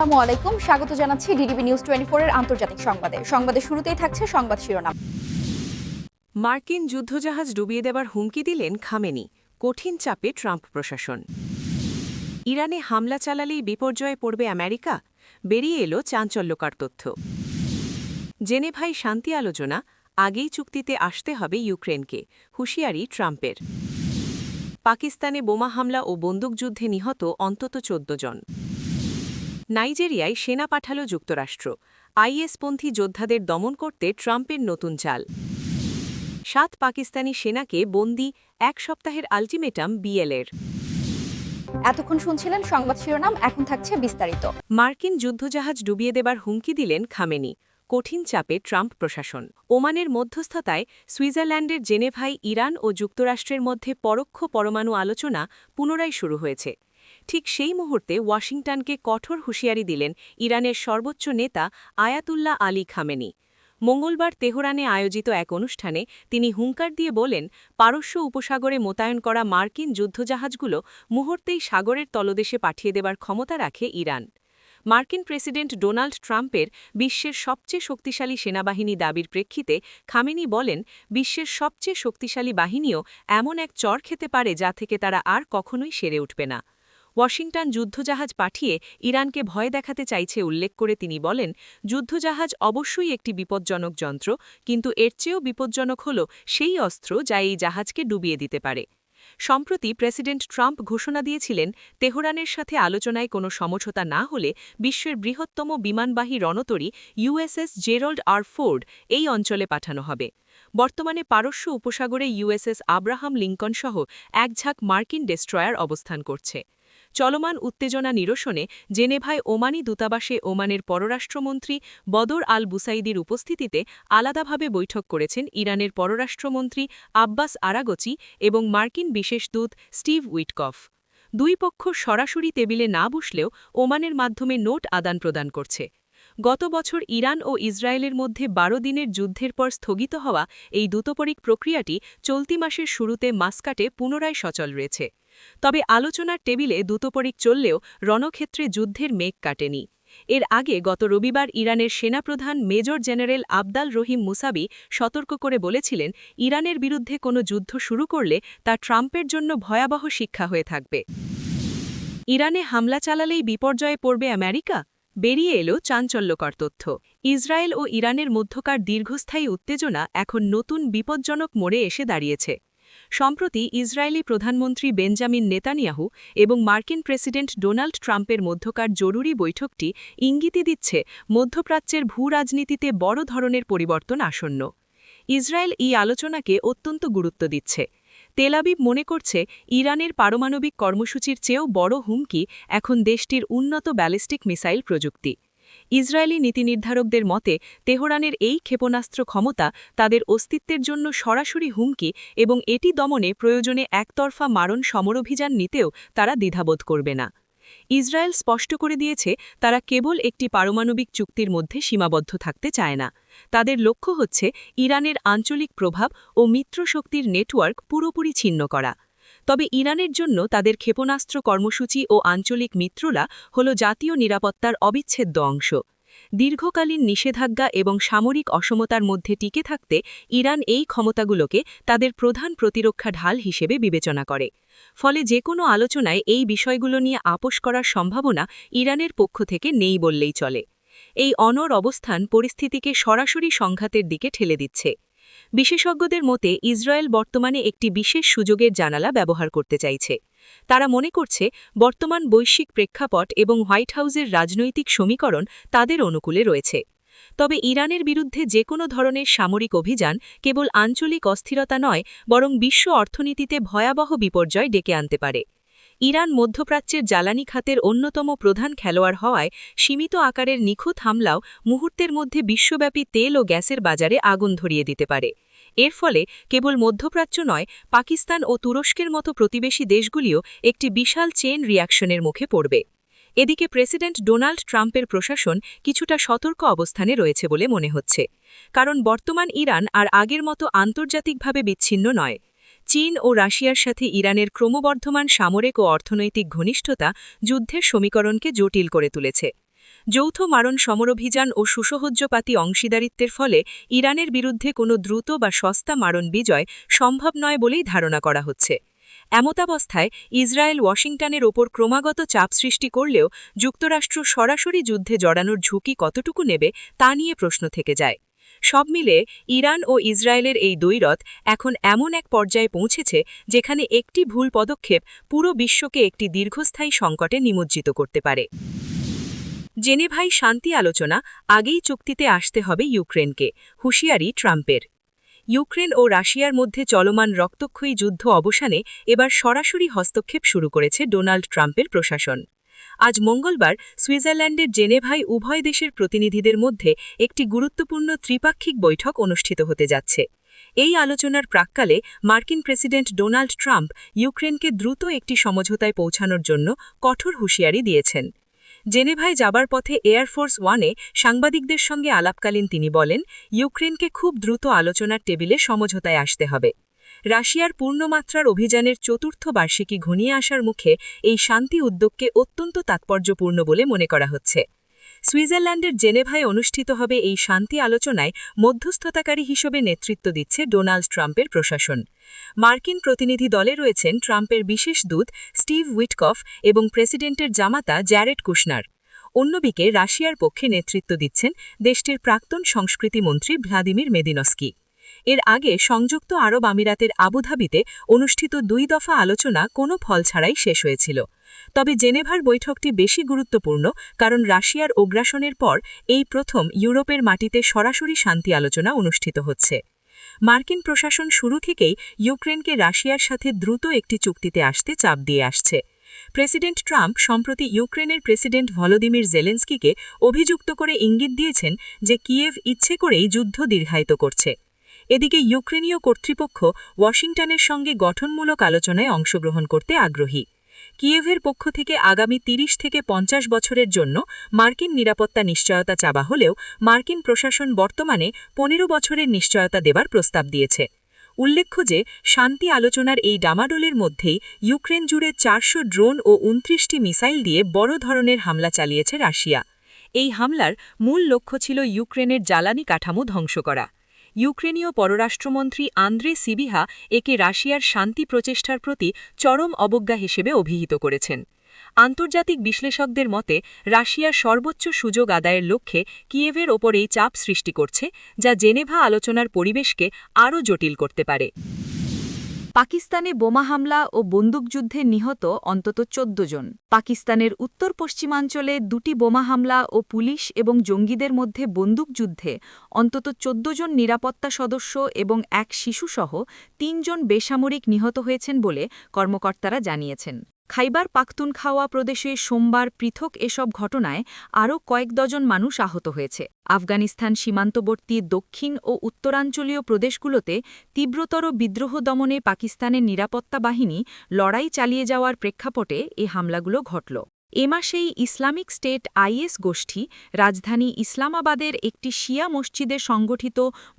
আসসালামু আলাইকুম, স্বাগত জানাচ্ছি ডিডিবি নিউজ 24 এর আন্তর্জাতিক সংবাদে। সংবাদের শুরুতেই থাকছে সংবাদ শিরোনাম। মার্কিন যুদ্ধজাহাজ ডুবিয়ে দেবার হুমকি দিলেন খামেনি, কঠিন চাপে ট্রাম্প প্রশাসন। ইরানে হামলা চালালেই বিপর্যয়ে পড়বে আমেরিকা, বেরিয়ে এলো চাঞ্চল্যকর তথ্য। জেনেভায় শান্তি আলোচনা, আগেই চুক্তিতে আসতে হবে ইউক্রেনকে, হুঁশিয়ারি ট্রাম্পের। পাকিস্তানে বোমা হামলা ও বন্দুকযুদ্ধে নিহত অন্তত 14 জন। নাইজেরিয়ায় সেনা পাঠাল যুক্তরাষ্ট্র, আইএসপন্থী যোদ্ধাদের দমন করতে ট্রাম্পের নতুন চাল। 7 পাকিস্তানি সেনাকে বন্দি, 1 সপ্তাহের আলটিমেটাম বিএলের। এতক্ষণ শুনছিলেন সংবাদ শিরোনাম, এখন থাকছে বিস্তারিত। মার্কিন যুদ্ধজাহাজ ডুবিয়ে দেবার হুমকি দিলেন খামেনি, কঠিন চাপে ট্রাম্প প্রশাসন। ওমানের মধ্যস্থতায় সুইজারল্যান্ডের জেনেভায় ইরান ও যুক্তরাষ্ট্রের মধ্যে পরোক্ষ পরমাণু আলোচনা পুনরায় শুরু হয়েছে। ঠিক সেই মুহূর্তে ওয়াশিংটনকে কঠোর হুঁশিয়ারি দিলেন ইরানের সর্বোচ্চ নেতা আয়াতুল্লাহ আলী খামেনি। মঙ্গলবার তেহরানে আয়োজিত এক অনুষ্ঠানে তিনি হুঙ্কার দিয়ে বলেন, পারস্য উপসাগরে মোতায়েন করা মার্কিন যুদ্ধজাহাজগুলো মুহূর্তেই সাগরের তলদেশে পাঠিয়ে দেবার ক্ষমতা রাখে ইরান। মার্কিন প্রেসিডেন্ট ডোনাল্ড ট্রাম্পের বিশ্বের সবচেয়ে শক্তিশালী সেনাবাহিনী দাবির প্রেক্ষিতে খামেনি বলেন, বিশ্বের সবচেয়ে শক্তিশালী বাহিনীও এমন এক চড় খেতে পারে যা থেকে তারা আর কখনোই সেরে উঠবে না। ওয়াশিংটন যুদ্ধজাহাজ পাঠিয়ে ইরানকে ভয় দেখাতে চাইছে উল্লেখ করে তিনি বলেন, যুদ্ধজাহাজ অবশ্যই একটি বিপজ্জনক যন্ত্র, কিন্তু এর চেয়েও বিপজ্জনক হল সেই অস্ত্র যা এই জাহাজকে ডুবিয়ে দিতে পারে। সম্প্রতি প্রেসিডেন্ট ট্রাম্প ঘোষণা দিয়েছিলেন, তেহরানের সাথে আলোচনায় কোনো সমঝোতা না হলে বিশ্বের বৃহত্তম বিমানবাহী রণতরী ইউএসএস জেরাল্ড আর ফোর্ড এই অঞ্চলে পাঠানো হবে। বর্তমানে পারস্য উপসাগরে ইউএসএস আব্রাহাম লিঙ্কন সহ একঝাঁক মার্কিন ডেস্ট্রয়ার অবস্থান করছে। চলমান উত্তেজনা নিরসনে জেনেভায় ওমানি দূতাবাসে ওমানের পররাষ্ট্রমন্ত্রী বদর আল বুসাইদির উপস্থিতিতে আলাদাভাবে বৈঠক করেছেন ইরানের পররাষ্ট্রমন্ত্রী আব্বাস আরাগচি এবং মার্কিন বিশেষ দূত স্টিভ উইটকফ। দুই পক্ষ সরাসরি টেবিলে না বসলেও ওমানের মাধ্যমে নোট আদান-প্রদান করছে। গত বছর ইরান ও ইসরায়েলের মধ্যে 12 দিনের যুদ্ধের পর স্থগিত হওয়া এই দ্রুতপরিক প্রক্রিয়াটি চলতি মাসের শুরুতে মাস্কাটে পুনরায় সচল রয়েছে। তবে আলোচনার টেবিলে দ্রুতপরিক চললেও রণক্ষেত্রে যুদ্ধের মেঘ কাটেনি। এর আগে গত রবিবার ইরানের সেনাপ্রধান মেজর জেনারেল আবদাল রহিম মুসাবি সতর্ক করে বলেছিলেন, ইরানের বিরুদ্ধে কোনো যুদ্ধ শুরু করলে তা ট্রাম্পের জন্য ভয়াবহ শিক্ষা হয়ে থাকবে। ইরানে হামলা চালালেই বিপর্যয়ে পড়বে আমেরিকা, বেরিয়ে এলো চাঞ্চল্যকর তথ্য। ইসরায়েল ও ইরানের মধ্যকার দীর্ঘস্থায়ী উত্তেজনা এখন নতুন বিপজ্জনক মোড়ে এসে দাঁড়িয়েছে। সম্প্রতি ইসরায়েলি প্রধানমন্ত্রী বেঞ্জামিন নেতানিয়াহু এবং মার্কিন প্রেসিডেন্ট ডোনাল্ড ট্রাম্পের মধ্যকার জরুরি বৈঠকটি ইঙ্গিতই দিচ্ছে মধ্যপ্রাচ্যের ভূরাজনীতিতে বড় ধরনের পরিবর্তন আসন্ন। ইসরায়েল এই আলোচনাকে অত্যন্ত গুরুত্ব দিচ্ছে। তেল আবিব মনে করছে, ইরানের পারমাণবিক কর্মসূচির চেয়েও বড় হুমকি এখন দেশটির উন্নত ব্যালিস্টিক মিসাইল প্রযুক্তি। ইসরায়েলি নীতিনির্ধারকদের মতে, তেহরানের এই ক্ষেপণাস্ত্র ক্ষমতা তাদের অস্তিত্বের জন্য সরাসরি হুমকি এবং এটি দমনে প্রয়োজনে একতরফা মারণ সমরভিযান নিতেও তারা দ্বিধাবোধ করবে না। ইসরায়েল স্পষ্ট করে দিয়েছে, তারা কেবল একটি পারমাণবিক চুক্তির মধ্যে সীমাবদ্ধ থাকতে চায় না। তাদের লক্ষ্য হচ্ছে ইরানের আঞ্চলিক প্রভাব ও মিত্রশক্তির নেটওয়ার্ক পুরোপুরি ছিন্ন করা। তবে ইরানের জন্য তাদের ক্ষেপণাস্ত্র কর্মসূচি ও আঞ্চলিক মিত্ররা হল জাতীয় নিরাপত্তার অবিচ্ছেদ্য অংশ। দীর্ঘকালীন নিষেধাজ্ঞা এবং সামরিক অসমতার মধ্যে টিকে থাকতে ইরান এই ক্ষমতাগুলোকে তাদের প্রধান প্রতিরক্ষা ঢাল হিসেবে বিবেচনা করে। ফলে যে কোনো আলোচনায় এই বিষয়গুলো নিয়ে আপোস করার সম্ভাবনা ইরানের পক্ষ থেকে নেই বললেই চলে। এই অনড় অবস্থান পরিস্থিতিকে সরাসরি সংঘাতের দিকে ঠেলে দিচ্ছে। বিশেষজ্ঞদের মতে, ইসরায়েল বর্তমানে একটি বিশেষ সুযোগের জানালা ব্যবহার করতে চাইছে। তারা মনে করছে, বর্তমান বৈশ্বিক প্রেক্ষাপট এবং হোয়াইট হাউসের রাজনৈতিক সমীকরণ তাদের অনুকূলে রয়েছে। তবে ইরানের বিরুদ্ধে যে কোনো ধরনের সামরিক অভিযান কেবল আঞ্চলিক অস্থিরতা নয়, বরং বিশ্ব অর্থনীতিতে ভয়াবহ বিপর্যয় ডেকে আনতে পারে। ইরান মধ্যপ্রাচ্যের জ্বালানি খাতের অন্যতম প্রধান খেলোয়াড় হওয়ায় সীমিত আকারের নিখুঁত হামলাও মুহূর্তের মধ্যে বিশ্বব্যাপী তেল ও গ্যাসের বাজারে আগুন ধরিয়ে দিতে পারে। এর ফলে কেবল মধ্যপ্রাচ্য নয়, পাকিস্তান ও তুরস্কের মতো প্রতিবেশী দেশগুলিও একটি বিশাল চেইন রিয়াকশনের মুখে পড়বে। এদিকে প্রেসিডেন্ট ডোনাল্ড ট্রাম্পের প্রশাসন কিছুটা সতর্ক অবস্থানে রয়েছে বলে মনে হচ্ছে। কারণ বর্তমান ইরান আর আগের মতো আন্তর্জাতিকভাবে বিচ্ছিন্ন নয়। চীন ও রাশিয়ার সাথে ইরানের ক্রমবর্ধমান সামরিক ও অর্থনৈতিক ঘনিষ্ঠতা যুদ্ধের সমীকরণকে জটিল করে তুলেছে। যৌথ মারণ সমরভিযান ও সুসহ্যপাতী অংশীদারিত্বের ফলে ইরানের বিরুদ্ধে কোনো দ্রুত বা সস্তা মারণ বিজয় সম্ভব নয় বলেই ধারণা করা হচ্ছে। এমতাবস্থায় ইসরায়েল ওয়াশিংটনের ওপর ক্রমাগত চাপ সৃষ্টি করলেও যুক্তরাষ্ট্র সরাসরি যুদ্ধে জড়ানোর ঝুঁকি কতটুকু নেবে তা নিয়ে প্রশ্ন থেকে যায়। সব মিলে ইরান ও ইসরায়েলের এই দ্বৈরথ এখন এমন এক পর্যায়ে পৌঁছেছে যেখানে একটি ভুল পদক্ষেপ পুরো বিশ্বকে একটি দীর্ঘস্থায়ী সংকটে নিমজ্জিত করতে পারে। জেনেভায় শান্তি আলোচনা আগেই চুক্তিতে আসতে হবে ইউক্রেনকে, হুঁশিয়ারি ট্রাম্পের। ইউক্রেন ও রাশিয়ার মধ্যে চলমান রক্তক্ষয়ী যুদ্ধ অবসানে এবার সরাসরি হস্তক্ষেপ শুরু করেছে ডোনাল্ড ট্রাম্পের প্রশাসন। আজ মঙ্গলবার সুইজারল্যান্ডের জেনেভায় উভয় দেশের প্রতিনিধিদের মধ্যে একটি গুরুত্বপূর্ণ ত্রিপাক্ষিক বৈঠক অনুষ্ঠিত হতে যাচ্ছে। এই আলোচনার প্রাক্কালে মার্কিন প্রেসিডেন্ট ডোনাল্ড ট্রাম্প ইউক্রেনকে দ্রুত একটি সমঝোতায় পৌঁছানোর জন্য কঠোর হুঁশিয়ারি দিয়েছেন। জেনেভায় যাবার পথে এয়ারফোর্স ওয়ানে সাংবাদিকদের সঙ্গে আলাপকালীন তিনি বলেন, ইউক্রেনকে খুব দ্রুত আলোচনার টেবিলে সমঝোতায় আসতে হবে। রাশিয়ার পূর্ণমাত্রার অভিযানের চতুর্থ বার্ষিকী ঘনিয়ে আসার মুখে এই শান্তি উদ্যোগকে অত্যন্ত তাৎপর্যপূর্ণ বলে মনে করা হচ্ছে। সুইজারল্যান্ডের জেনেভায় অনুষ্ঠিত হবে এই শান্তি আলোচনায় মধ্যস্থতাকারী হিসেবে নেতৃত্ব দিচ্ছে ডোনাল্ড ট্রাম্পের প্রশাসন। মার্কিন প্রতিনিধি দলে রয়েছেন ট্রাম্পের বিশেষ দূত স্টিভ উইটকফ এবং প্রেসিডেন্টের জামাতা জ্যারেড কুশনার। অন্যদিকে রাশিয়ার পক্ষে নেতৃত্ব দিচ্ছেন দেশটির প্রাক্তন সংস্কৃতি মন্ত্রী ভ্লাদিমির মেদিনস্কি। এর আগে সংযুক্ত আরব আমিরাতের আবুধাবিতে অনুষ্ঠিত 2 দফা আলোচনা কোনো ফল ছাড়াই শেষ হয়েছিল। তবে জেনেভার বৈঠকটি বেশি গুরুত্বপূর্ণ কারণ রাশিয়ার আগ্রাসনের পর এই প্রথম ইউরোপের মাটিতে সরাসরি শান্তি আলোচনা অনুষ্ঠিত হচ্ছে। মার্কিন প্রশাসন শুরু থেকেই ইউক্রেনকে রাশিয়ার সাথে দ্রুত একটি চুক্তিতে আসতে চাপ দিয়ে আসছে। প্রেসিডেন্ট ট্রাম্প সম্প্রতি ইউক্রেনের প্রেসিডেন্ট ভলোদিমির জেলেন্সকিকে অভিযুক্ত করে ইঙ্গিত দিয়েছেন যে কিয়েভ ইচ্ছে করেই যুদ্ধ দীর্ঘায়িত করছে। এদিকে ইউক্রেনীয় কর্তৃপক্ষ ওয়াশিংটনের সঙ্গে গঠনমূলক আলোচনায় অংশগ্রহণ করতে আগ্রহী। কিয়েভের পক্ষ থেকে আগামী 30 থেকে 50 বছরের জন্য মার্কিন নিরাপত্তা নিশ্চয়তা চাওয়া হলেও মার্কিন প্রশাসন বর্তমানে 15 বছরের নিশ্চয়তা দেবার প্রস্তাব দিয়েছে। উল্লেখ্য যে শান্তি আলোচনার এই ডামাডোলের মধ্যেই ইউক্রেন জুড়ে 400 ড্রোন ও 29টি মিসাইল দিয়ে বড় ধরনের হামলা চালিয়েছে রাশিয়া। এই হামলার মূল লক্ষ্য ছিল ইউক্রেনের জ্বালানি কাঠামো ধ্বংস করা। ইউক্রেনীয় পররাষ্ট্রমন্ত্রী আন্দ্রে সিবিহা একে রাশিয়ার শান্তি প্রচেষ্টার প্রতি চরম অবজ্ঞা হিসেবে অভিহিত করেছেন। আন্তর্জাতিক বিশ্লেষকদের মতে রাশিয়ার সর্বোচ্চ সুযোগ আদায়ের লক্ষ্যে কিয়েভের ওপর এই চাপ সৃষ্টি করছে, যা জেনেভা আলোচনার পরিবেশকে আরও জটিল করতে পারে। পাকিস্তানে বোমা হামলা ও বন্দুকযুদ্ধে নিহত অন্তত 14 জন। পাকিস্তানের উত্তর পশ্চিমাঞ্চলে 2টি বোমা হামলা ও পুলিশ এবং জঙ্গিদের মধ্যে বন্দুকযুদ্ধে অন্তত 14 জন নিরাপত্তা সদস্য এবং এক শিশুসহ 3 জন বেসামরিক নিহত হয়েছেন বলে কর্মকর্তারা জানিয়েছেন। খাইবার পাখতুনখাওয়া প্রদেশে সোমবার পৃথক এসব ঘটনায় আরও কয়েক ডজন মানুষ আহত হয়েছে। আফগানিস্তান সীমান্তবর্তী দক্ষিণ ও উত্তরাঞ্চলীয় প্রদেশগুলোতে তীব্রতর বিদ্রোহ দমনে পাকিস্তানের নিরাপত্তা বাহিনী লড়াই চালিয়ে যাওয়ার প্রেক্ষাপটে এ হামলাগুলো ঘটল। এ মাসেই ইসলামিক স্টেট আইএস গোষ্ঠী রাজধানী ইসলামাবাদের একটি শিয়া মসজিদে সংগঠিত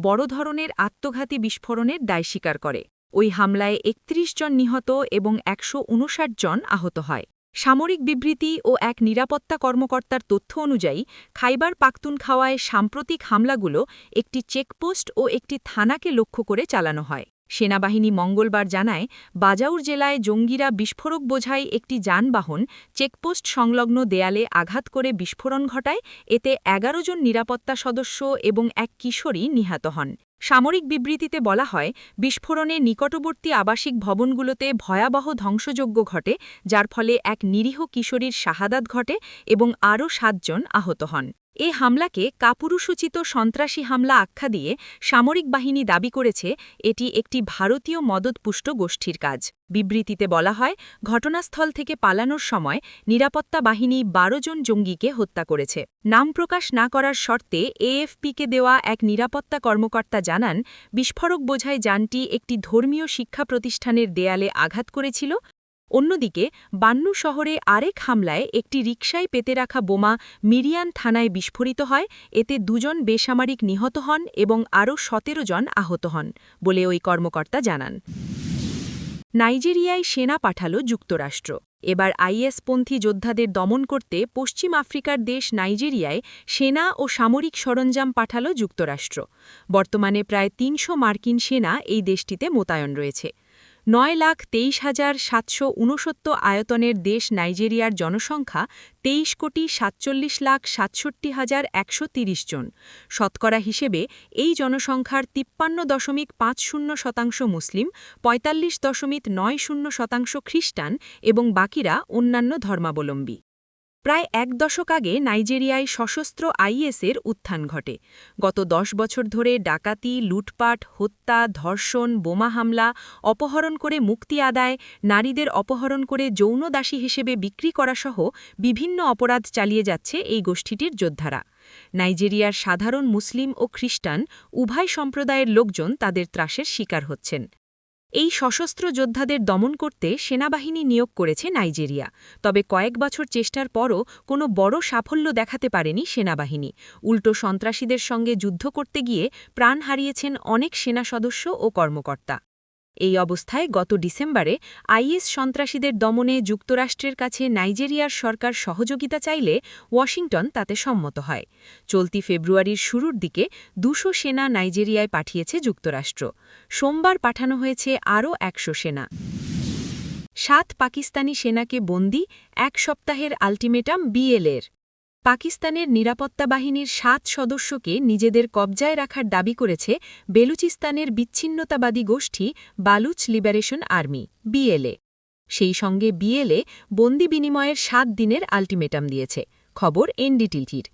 বড় ধরনের আত্মঘাতী বিস্ফোরণের দায় স্বীকার করে। ওই হামলায় 31 জন নিহত এবং 159 জন আহত হয়। সামরিক বিবৃতি ও এক নিরাপত্তা কর্মকর্তার তথ্য অনুযায়ী খাইবার পাখতুনখাওয়ায় সাম্প্রতিক হামলাগুলো একটি চেকপোস্ট ও একটি থানাকে লক্ষ্য করে চালানো হয়। সেনাবাহিনী মঙ্গলবার জানায়, বাজাউর জেলায় জঙ্গিরা বিস্ফোরক বোঝাই একটি যানবাহন চেকপোস্ট সংলগ্ন দেয়ালে আঘাত করে বিস্ফোরণ ঘটায়। এতে 11 জন নিরাপত্তা সদস্য এবং এক কিশোরী নিহত হন। সামরিক বিবৃতিতে বলা হয়, বিস্ফোরণে নিকটবর্তী আবাসিক ভবনগুলোতে ভয়াবহ ধ্বংসযজ্ঞ ঘটে, যার ফলে এক নিরীহ কিশোরীর শাহাদাত ঘটে এবং আরও 7 জন আহত হন। এ হামলাকে কাপুরুষোচিত সন্ত্রাসী হামলা আখ্যা দিয়ে সামরিক বাহিনী দাবি করেছে এটি একটি ভারতীয় মদতপুষ্ট গোষ্ঠীর কাজ। বিবৃতিতে বলা হয়, ঘটনাস্থল থেকে পালানোর সময় নিরাপত্তা বাহিনী 12 জন জঙ্গিকে হত্যা করেছে। নাম প্রকাশ না করার শর্তে এএফপিকে দেওয়া এক নিরাপত্তা কর্মকর্তা জানান, বিস্ফোরক বোঝাই যানটি একটি ধর্মীয় শিক্ষা প্রতিষ্ঠানের দেয়ালে আঘাত করেছিল। অন্যদিকে বান্নু শহরে আরেক হামলায় একটি রিকশায় পেতে রাখা বোমা মিরিয়ান থানায় বিস্ফোরিত হয়। এতে 2 জন বেসামরিক নিহত হন এবং আরও 17 জন আহত হন বলে ওই কর্মকর্তা জানান। নাইজেরিয়ায় সেনা পাঠাল যুক্তরাষ্ট্র। এবার আইএসপন্থী যোদ্ধাদের দমন করতে পশ্চিম আফ্রিকার দেশ নাইজেরিয়ায় সেনা ও সামরিক সরঞ্জাম পাঠাল যুক্তরাষ্ট্র। বর্তমানে প্রায় ৩০০ মার্কিন সেনা এই দেশটিতে মোতায়েন রয়েছে। ৯,২৩,৭৬৯ আয়তনের দেশ নাইজেরিয়ার জনসংখ্যা ২৩,৪৭,৬৭,১৩০ জন। শতকরা হিসেবে এই জনসংখ্যার ৫৩.৫০% মুসলিম, ৪৫.৯০% খ্রিস্টান এবং বাকিরা অন্যান্য ধর্মাবলম্বী। প্রায় ১ দশক আগে নাইজেরিয়ায় সশস্ত্র আইএসের উত্থান ঘটে। গত ১০ বছর ধরে ডাকাতি, লুটপাট, হত্যা, ধর্ষণ, বোমা হামলা, অপহরণ করে মুক্তি আদায়, নারীদের অপহরণ করে যৌন দাসী হিসেবে বিক্রি করাসহ বিভিন্ন অপরাধ চালিয়ে যাচ্ছে এই গোষ্ঠীটির যোদ্ধারা। নাইজেরিয়ার সাধারণ মুসলিম ও খ্রিস্টান উভয় সম্প্রদায়ের লোকজন তাদের ত্রাসের শিকার হচ্ছেন। এই সশস্ত্র যোদ্ধাদের দমন করতে সেনাবাহিনী নিয়োগ করেছে নাইজেরিয়া। তবে কয়েক বছর চেষ্টার পরও কোনো বড় সাফল্য দেখাতে পারেনি সেনাবাহিনী। উল্টো সন্ত্রাসীদের সঙ্গে যুদ্ধ করতে গিয়ে প্রাণ হারিয়েছেন অনেক সেনা সদস্য ও কর্মকর্তা। এই অবস্থায় গত ডিসেম্বরে আইএস সন্ত্রাসীদের দমনে যুক্তরাষ্ট্রের কাছে নাইজেরিয়ার সরকার সহযোগিতা চাইলে ওয়াশিংটন তাতে সম্মত হয়। চলতি ফেব্রুয়ারির শুরুর দিকে ২০০ সেনা নাইজেরিয়ায় পাঠিয়েছে যুক্তরাষ্ট্র। সোমবার পাঠানো হয়েছে আরও ১০০ সেনা। ৭ পাকিস্তানি সেনাকে বন্দী, ১ সপ্তাহের আল্টিমেটাম বিএলএর। পাকিস্তানের নিরাপত্তা বাহিনীর ৭ সদস্যকে নিজেদের কবজায় রাখার দাবি করেছে বেলুচিস্তানের বিচ্ছিন্নতাবাদী গোষ্ঠী বালুচ লিবারেশন আর্মি বিএলএ। সেই সঙ্গে বিএলএ বন্দি বিনিময়ের ৭ দিনের আল্টিমেটাম দিয়েছে। খবর এনডিটিভির।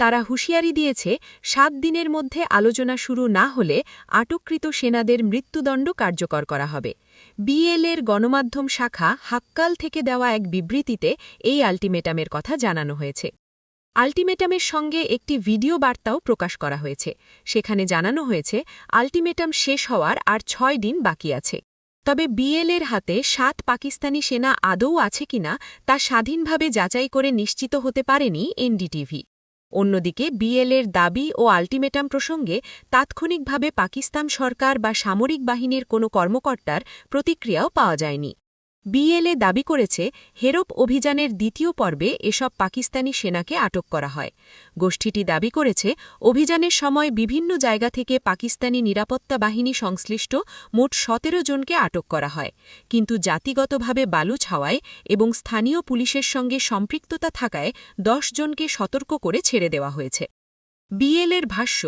তারা হুঁশিয়ারি দিয়েছে ৭ দিনের মধ্যে আলোচনা শুরু না হলে আটককৃত সেনাদের মৃত্যুদণ্ড কার্যকর করা হবে। বিএলএর গণমাধ্যম শাখা হাক্কাল থেকে দেওয়া এক বিবৃতিতে এই আল্টিমেটামের কথা জানানো হয়েছে। আল্টিমেটামের সঙ্গে একটি ভিডিও বার্তাও প্রকাশ করা হয়েছে। সেখানে জানানো হয়েছে আল্টিমেটাম শেষ হওয়ার আর ৬ দিন বাকি আছে। তবে বিএলএর হাতে ৭ পাকিস্তানি সেনা আদৌ আছে কিনা তা স্বাধীনভাবে যাচাই করে নিশ্চিত হতে পারেনি এনডিটিভি। অন্যদিকে বিএলএর দাবি ও আল্টিমেটাম প্রসঙ্গে তাৎক্ষণিকভাবে পাকিস্তান সরকার বা সামরিক বাহিনীর কোনো কর্মকর্তার প্রতিক্রিয়াও পাওয়া যায়নি। বিএলএ দাবি করেছে হেরপ অভিযানের দ্বিতীয় পর্বে এসব পাকিস্তানি সেনাকে আটক করা হয়। গোষ্ঠীটি দাবি করেছে অভিযানের সময় বিভিন্ন জায়গা থেকে পাকিস্তানি নিরাপত্তা বাহিনী সংশ্লিষ্ট মোট ১৭ জনকে আটক করা হয়, কিন্তু জাতিগতভাবে বালুচ হওয়ায় এবং স্থানীয় পুলিশের সঙ্গে সম্পৃক্ততা থাকায় ১০ জনকে সতর্ক করে ছেড়ে দেওয়া হয়েছে। বিএলএর ভাষ্য,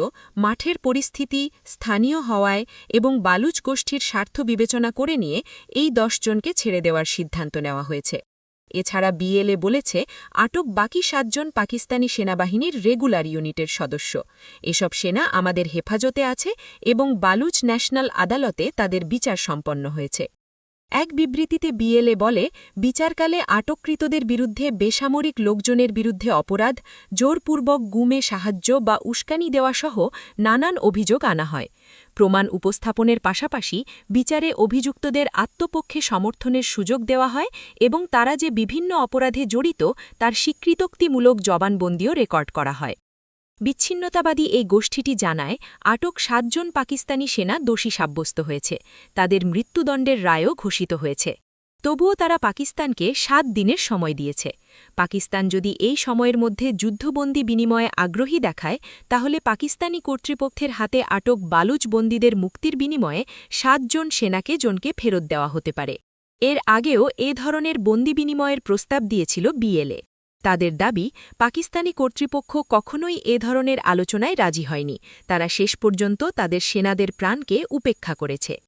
মাঠের পরিস্থিতি, স্থানীয় হওয়ায় এবং বালুচ গোষ্ঠীর স্বার্থ বিবেচনা করে নিয়ে এই ১০ জনকে ছেড়ে দেওয়ার সিদ্ধান্ত নেওয়া হয়েছে। এছাড়া বিএলএ বলেছে আটক বাকি ৭ জন পাকিস্তানি সেনাবাহিনীর রেগুলার ইউনিটের সদস্য। এসব সেনা আমাদের হেফাজতে আছে এবং বালুচ ন্যাশনাল আদালতে তাদের বিচার সম্পন্ন হয়েছে। এক বিবৃতিতে বিএলএ বলে, বিচারকালে আটককৃতদের বিরুদ্ধে বেসামরিক লোকজনের বিরুদ্ধে অপরাধ, জোরপূর্বক গুমে সাহায্য বা উস্কানি দেওয়াসহ নানান অভিযোগ আনা হয়। প্রমাণ উপস্থাপনের পাশাপাশি বিচারে অভিযুক্তদের আত্মপক্ষে সমর্থনের সুযোগ দেওয়া হয় এবং তারা যে বিভিন্ন অপরাধে জড়িত তার স্বীকৃতোক্তিমূলক জবানবন্দিও রেকর্ড করা হয়। বিচ্ছিন্নতাবাদী এই গোষ্ঠীটি জানায় আটক ৭ জন পাকিস্তানি সেনা দোষী সাব্যস্ত হয়েছে। তাদের মৃত্যুদণ্ডের রায়ও ঘোষিত হয়েছে। তবুও তারা পাকিস্তানকে ৭ দিনের সময় দিয়েছে। পাকিস্তান যদি এই সময়ের মধ্যে যুদ্ধবন্দী বিনিময়ে আগ্রহী দেখায় তাহলে পাকিস্তানি কর্তৃপক্ষের হাতে আটক বালুচ বন্দীদের মুক্তির বিনিময়ে ৭ জন সেনাকে জনকে ফেরত দেওয়া হতে পারে। এর আগেও এ ধরনের বন্দী বিনিময়ের প্রস্তাব দিয়েছিল বিএলএ। তাদের দাবি, পাকিস্তানি কর্তৃপক্ষ কখনোই এ ধরনের আলোচনায় রাজি হয়নি। তারা শেষ পর্যন্ত তাদের সেনাদের প্রাণকে উপেক্ষা করেছে।